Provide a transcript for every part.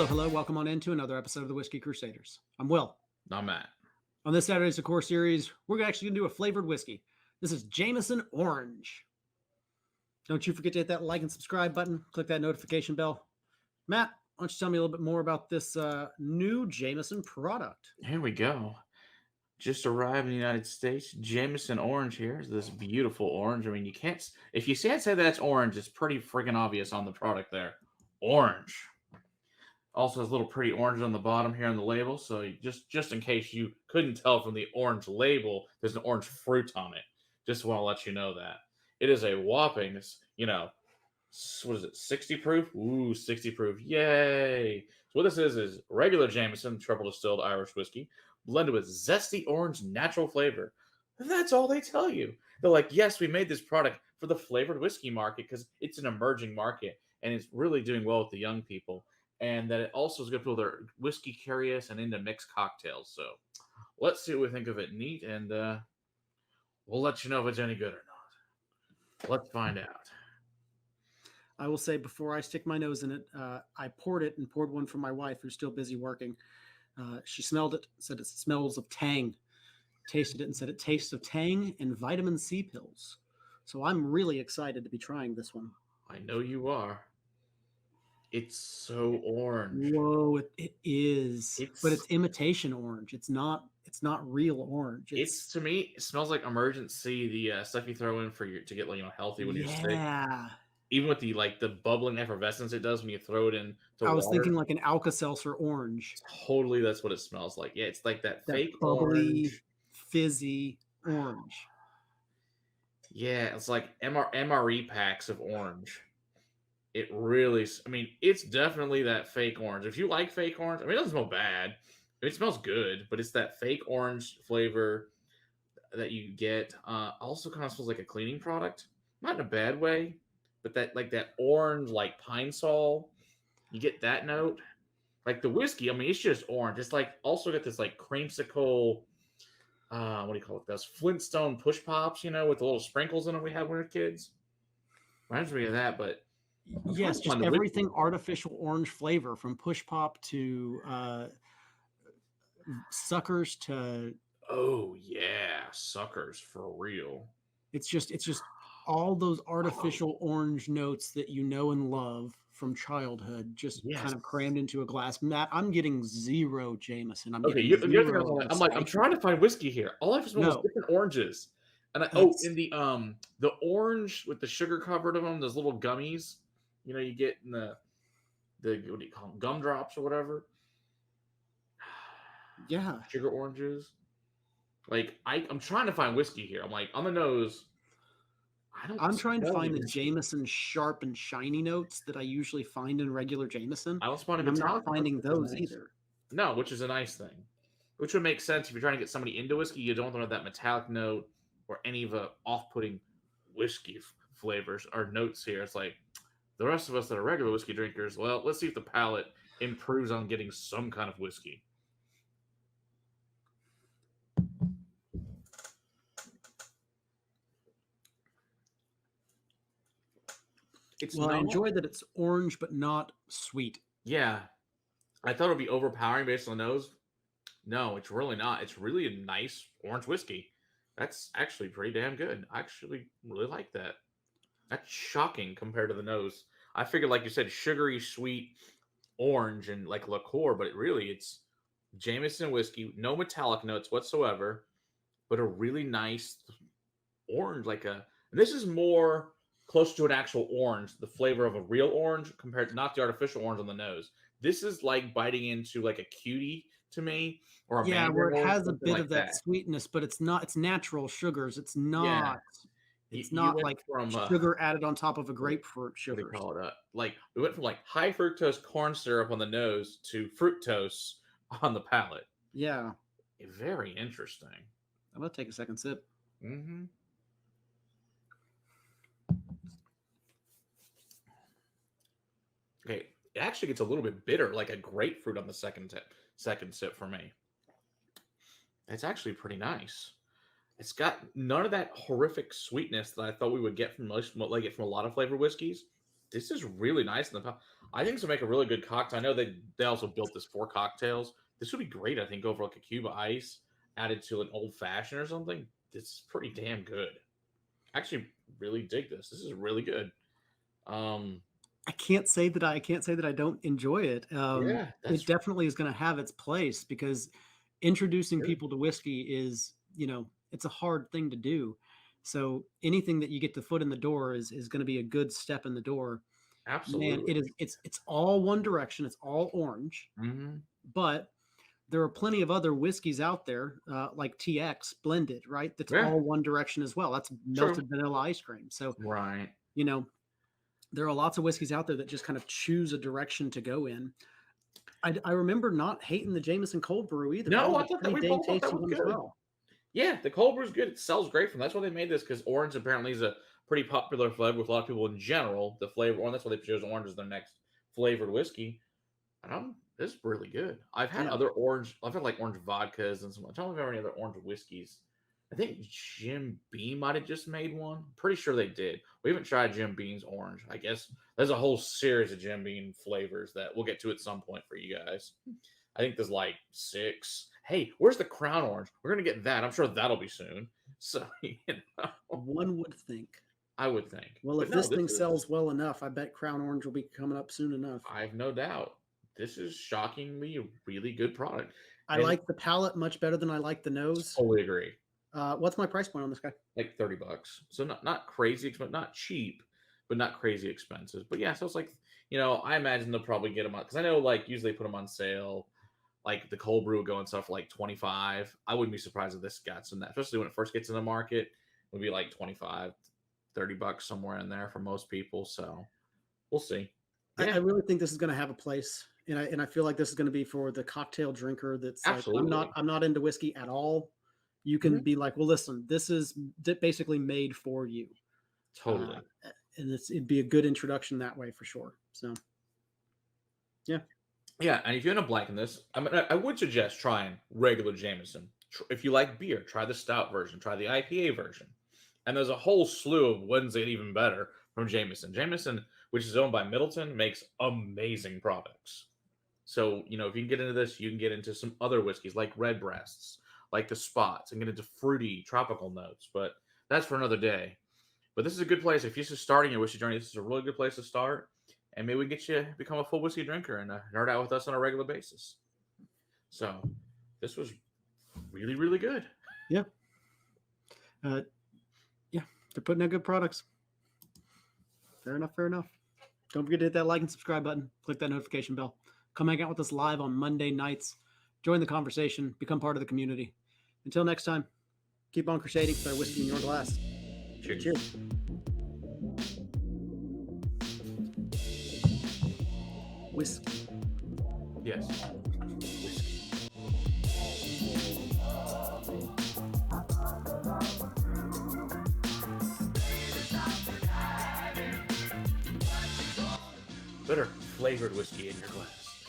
Hello. Welcome on into another episode of the Whiskey Crusaders. I'm Will. I'm Matt. On this Saturday's The Core series, we're actually going to do a flavored whiskey. This is Jameson Orange. Don't you forget to hit that like and subscribe button. Click that notification bell. Matt, why don't you tell me a little bit more about this new Jameson product? Here we go. Just arrived in the United States. Jameson Orange here. This beautiful orange. I mean, you can't... If you can't say that's orange, it's pretty freaking obvious on the product there. Orange. Also has little pretty orange on the bottom here on the label. So just in case you couldn't tell from the orange label, there's an orange fruit on it. Just want to let you know that. It is a whopping, what is it, 60 proof? Ooh, 60 proof. Yay. So what this is regular Jameson triple distilled Irish whiskey blended with zesty orange natural flavor. That's all they tell you. They're like, yes, we made this product for the flavored whiskey market because it's an emerging market and it's really doing well with the young people. And that it also is good for their whiskey curious and into mixed cocktails. So let's see what we think of it neat, and we'll let you know if it's any good or not. Let's find out. I will say before I stick my nose in it, I poured it and poured one for my wife who's still busy working. She smelled it, said it smells of Tang. Tasted it and said it tastes of Tang and vitamin C pills. So I'm really excited to be trying this one. I know you are. It's so orange. Whoa, it is. But it's imitation orange. It's not real orange. It's to me, it smells like Emergency, the stuff you throw in for to get healthy when you're sick. Yeah. Even with the the bubbling effervescence it does when you throw it in to I was water. thinking like an Alka-Seltzer orange. Totally, that's what it smells like. Yeah, it's like that fake bubbly, orange, fizzy orange. Yeah, it's like MRE packs of orange. It really, it's definitely that fake orange. If you like fake orange, it doesn't smell bad. It smells good, but it's that fake orange flavor that you get. Also kind of smells like a cleaning product. Not in a bad way, but that orange, Pine Sol, you get that note. Like the whiskey, it's just orange. It's also got this creamsicle, what do you call it? Those Flintstone push pops, with the little sprinkles in them we had when we were kids. Reminds me of that, but yes, just everything artificial orange flavor from push pop to suckers to suckers for real. It's just all those artificial orange notes that you know and love from childhood kind of crammed into a glass. Matt, I'm getting zero Jameson. I'm trying to find whiskey here. All I smell is different oranges. And in the orange with the sugar covered of them, those little gummies, you get in the what do you call them, gumdrops or whatever. Yeah, sugar oranges. I'm trying to find whiskey here. I'm on the nose. I'm trying to find the Jameson sharp and shiny notes that I usually find in regular Jameson. I'm not finding those either. No, which is a nice thing. Which would make sense if you're trying to get somebody into whiskey. You don't want that metallic note or any of the off-putting whiskey flavors or notes here. It's like the rest of us that are regular whiskey drinkers, well, let's see if the palate improves on getting some kind of whiskey. I enjoy that it's orange but not sweet. Yeah. I thought it would be overpowering based on the nose. No, it's really not. It's really a nice orange whiskey. That's actually pretty damn good. I actually really like that. That's shocking compared to the nose. I figured, like you said, sugary, sweet, orange, and liqueur, but it's Jameson whiskey, no metallic notes whatsoever, but a really nice orange, and this is more close to an actual orange, the flavor of a real orange compared to not the artificial orange on the nose. This is like biting into a cutie to me, or where it has a bit of that sweetness, but it's not. It's natural sugars. It's not. Yeah. It's not from sugar added on top of a grapefruit sugar. What do you call it? We went from high fructose corn syrup on the nose to fructose on the palate. Yeah. Very interesting. I'm gonna take a second sip. Mm-hmm. Okay, it actually gets a little bit bitter, like a grapefruit on the second sip for me. It's actually pretty nice. It's got none of that horrific sweetness that I thought we would get from a lot of flavored whiskeys. This is really nice. I think this would make a really good cocktail. I know they also built this for cocktails. This would be great, I think, over like a cube of ice added to an old fashioned or something. This is pretty damn good. I actually really dig this. This is really good. Um, I can't say that I don't enjoy it. yeah, It that's definitely is going to have its place because introducing good. people to whiskey is, it's a hard thing to do. So anything that you get the foot in the door is going to be a good step in the door. Man, Absolutely. it's all one direction. It's all orange, Hmm. but there are plenty of other whiskeys out there, like TX blended, right? That's Yeah, all one direction as well. That's true. melted vanilla ice cream. So, Right. you know, there are lots of whiskeys out there that just kind of choose a direction to go in. I remember not hating the Jameson cold brew either. That No, was I a thought that pretty we dang both thought tasty that was one as good. well. Yeah, the cold brew is good. It sells great from. That's why they made this because orange apparently is a pretty popular flavor with a lot of people in general. The flavor, and that's why they chose orange as their next flavored whiskey. And this is really good. I've had Yeah. other orange. I've had like orange vodkas and some. I don't know if I've had any other orange whiskeys. I think Jim Beam might have just made one. Pretty sure they did. We haven't tried Jim Beam's orange. I guess there's a whole series of Jim Beam flavors that we'll get to at some point for you guys. I think there's like 6. Hey, where's the Crown Orange? We're gonna get that. I'm sure that'll be soon. So One would think. I would think. Well, But if no, this this thing is. sells well enough, I bet Crown Orange will be coming up soon enough. I have no doubt. This is shockingly a really good product, I and like the palate much better than I like the nose. totally agree. What's my price point on this guy? Like $30. So not crazy expensive, not cheap, but not crazy expensive. But yeah, so it's like, I imagine they'll probably get them on because I know like usually they put them on sale. Like the cold brew will go and stuff for like 25. I wouldn't be surprised if this got some that, especially when it first gets in the market. It would be like 25, $30 somewhere in there for most people. So we'll see. I Yeah, really think this is going to have a place, and I feel like this is going to be for the cocktail drinker. That's like, absolutely. I'm not into whiskey at all. You can Mhm. be like, well, listen, this is basically made for you, uh, Totally. and it'd be a good introduction that way for sure. So, yeah, Yeah, and if you end up liking this, I would suggest trying regular Jameson. If you like beer, try the stout version, try the IPA version. And there's a whole slew of ones that even better from Jameson. Jameson, which is owned by Middleton, makes amazing products. So, if you can get into this, you can get into some other whiskeys like red breasts, like the spots, and get into fruity tropical notes. But that's for another day. But this is a good place. If you're just starting your whiskey journey, this is a really good place to start. And maybe we can get you to become a full whiskey drinker and nerd out with us on a regular basis. So this was really, really good. yeah, uh, yeah. They're putting out good products. Fair enough. Fair enough. Don't forget to hit that like and subscribe button. Click that notification bell. Come hang out with us live on Monday nights. Join the conversation. Become part of the community. Until next time, keep on crusading for whiskey in your glass. Cheers. Cheers. Whiskey. Yes. Whiskey. Better flavored whiskey in your glass.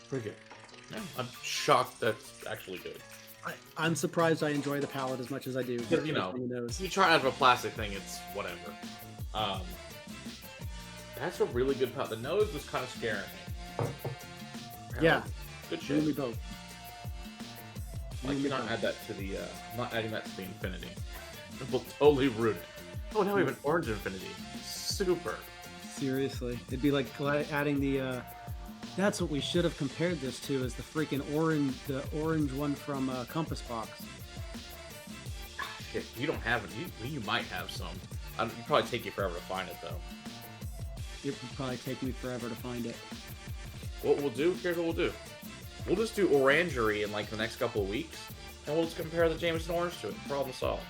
Pretty good. Yeah, I'm shocked that's actually good. I'm surprised I enjoy the palate as much as I do. Because, if you try out of a plastic thing, it's whatever. Um, that's a really good palate. The nose was kind of scaring me. Yeah, Good you and me shit. both. I cannot add that to the, I'm not adding that to the infinity. It will totally ruin it. Oh, now we have an orange infinity. Super. Seriously, it'd be like adding the. That's what we should have compared this to, is the freaking the orange one from Compass Box. Shit, you don't have it. You might have some. It'd probably take you forever to find it, though. It would probably take me forever to find it. What we'll do, here's what we'll do. We'll just do Orangery in like the next couple of weeks, and we'll just compare the Jameson Orange to it. Problem solved.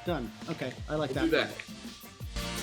Done. Okay, I like We'll that. do that.